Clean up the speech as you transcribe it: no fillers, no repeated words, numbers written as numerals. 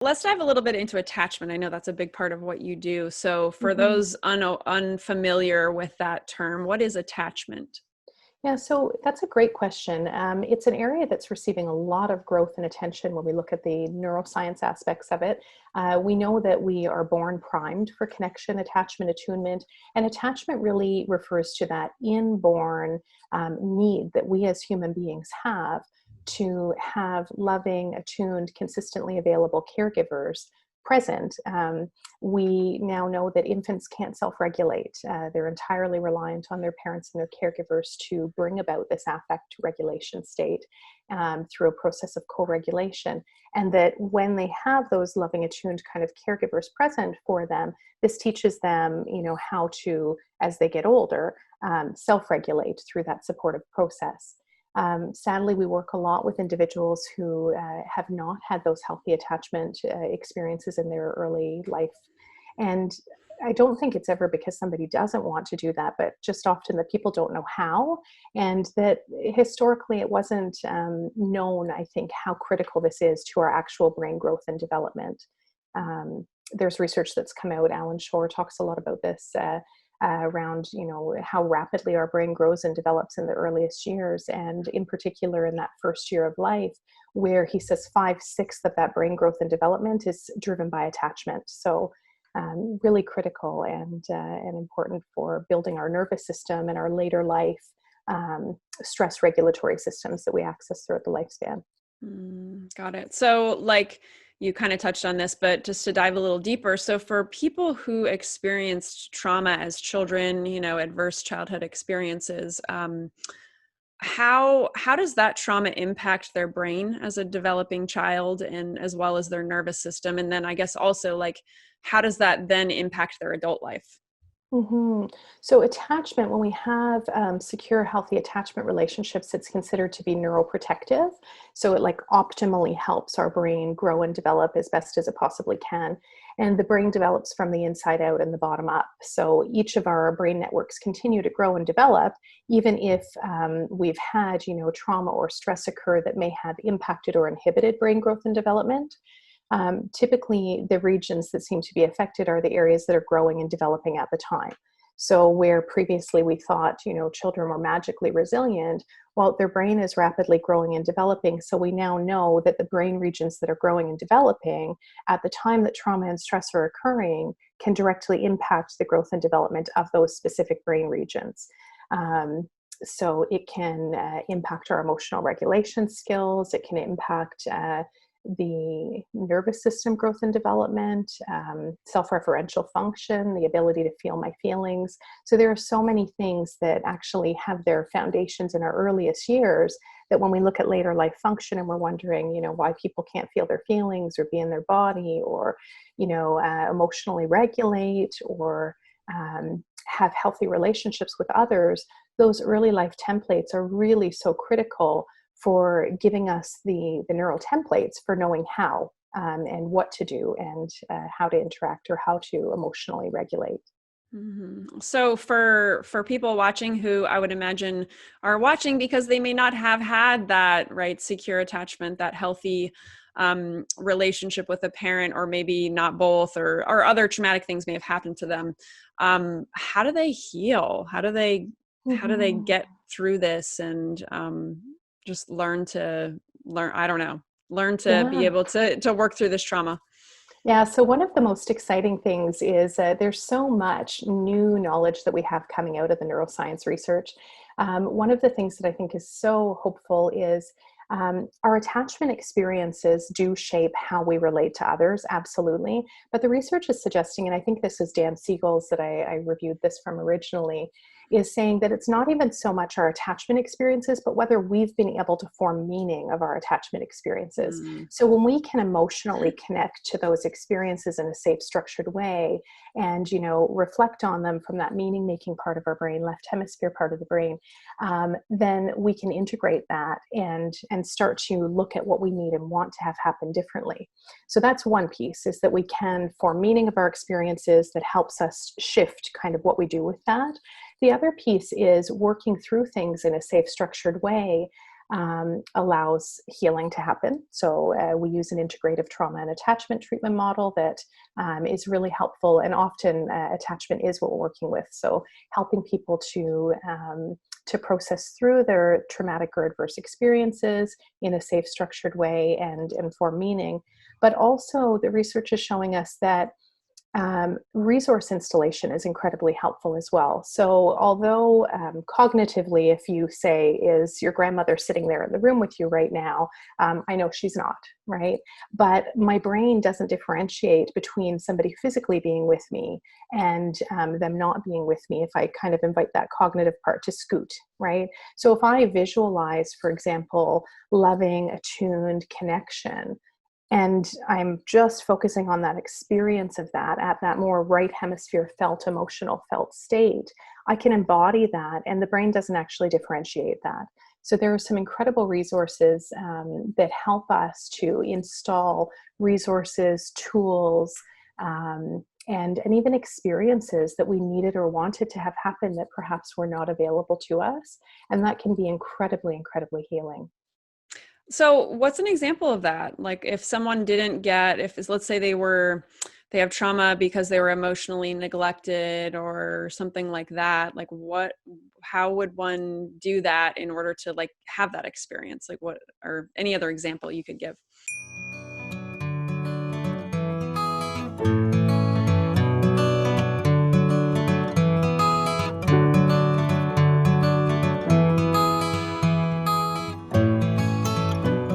Let's dive a little bit into attachment. I know that's a big part of what you do. So for Mhm. those unfamiliar with that term, what is attachment? Yeah, so that's a great question. It's an area that's receiving a lot of growth and attention when we look at the neuroscience aspects of it. We know that we are born primed for connection, attachment, attunement, and attachment really refers to that inborn need that we as human beings have to have loving, attuned, consistently available caregivers present. We now know that infants can't self-regulate. They're entirely reliant on their parents and their caregivers to bring about this affect regulation state through a process of co-regulation. And that when they have those loving, attuned kind of caregivers present for them, this teaches them, how to, as they get older, self-regulate through that supportive process. Sadly, we work a lot with individuals who have not had those healthy attachment experiences in their early life. And I don't think it's ever because somebody doesn't want to do that, but just often that people don't know how. And that historically it wasn't known, I think, how critical this is to our actual brain growth and development. There's research that's come out. Alan Shore talks a lot about this. Around how rapidly our brain grows and develops in the earliest years, and in particular in that first year of life, where he says 5/6 of that brain growth and development is driven by attachment. So really critical and important for building our nervous system and our later life stress regulatory systems that we access throughout the lifespan. Got it. So like you kind of touched on this, but just to dive a little deeper. So for people who experienced trauma as children, adverse childhood experiences, how does that trauma impact their brain as a developing child and as well as their nervous system? And then I guess also like, how does that then impact their adult life? hmm So attachment, when we have secure, healthy attachment relationships, it's considered to be neuroprotective. So it like optimally helps our brain grow and develop as best as it possibly can. And the brain develops from the inside out and the bottom up. So each of our brain networks continue to grow and develop, even if we've had, trauma or stress occur that may have impacted or inhibited brain growth and development. Typically, the regions that seem to be affected are the areas that are growing and developing at the time. So where previously we thought, children were magically resilient, well, their brain is rapidly growing and developing. So we now know that the brain regions that are growing and developing at the time that trauma and stress are occurring can directly impact the growth and development of those specific brain regions. So it can impact our emotional regulation skills. It can impact the nervous system growth and development, self-referential function, the ability to feel my feelings. So there are so many things that actually have their foundations in our earliest years that when we look at later life function and we're wondering, why people can't feel their feelings or be in their body or, emotionally regulate or have healthy relationships with others, those early life templates are really so critical for giving us the neural templates for knowing how and what to do and how to interact or how to emotionally regulate. So for people watching who I would imagine are watching because they may not have had that right secure attachment, that healthy relationship with a parent, or maybe not both, or other traumatic things may have happened to them. How do they heal? How do they Mhm. get through this and just I don't know, learn to be Yeah. able to work through this trauma? Yeah, so one of the most exciting things is there's so much new knowledge that we have coming out of the neuroscience research. One of the things that I think is so hopeful is our attachment experiences do shape how we relate to others, absolutely. But the research is suggesting, and I think this is Dan Siegel's that I reviewed this from originally, is saying that it's not even so much our attachment experiences, but whether we've been able to form meaning of our attachment experiences. Mm. So when we can emotionally connect to those experiences in a safe, structured way and, reflect on them from that meaning-making part of our brain, left hemisphere part of the brain, then we can integrate that and start to look at what we need and want to have happen differently. So that's one piece, is that we can form meaning of our experiences that helps us shift kind of what we do with that. The other piece is working through things in a safe, structured way allows healing to happen. So we use an integrative trauma and attachment treatment model that is really helpful, and often attachment is what we're working with. So helping people to process through their traumatic or adverse experiences in a safe, structured way and form meaning. But also the research is showing us that resource installation is incredibly helpful as well. So although cognitively, if you say, is your grandmother sitting there in the room with you right now? I know she's not, right? But my brain doesn't differentiate between somebody physically being with me and them not being with me if I kind of invite that cognitive part to scoot, right? So if I visualize, for example, loving, attuned connection, and I'm just focusing on that experience of that at that more right hemisphere felt, emotional felt state, I can embody that, and the brain doesn't actually differentiate that. So there are some incredible resources that help us to install resources, tools, and even experiences that we needed or wanted to have happen that perhaps were not available to us. And that can be incredibly, incredibly healing. So what's an example of that? Like if someone didn't get, if let's say they have trauma because they were emotionally neglected or something like that, like how would one do that in order to like have that experience? Like what, or any other example you could give?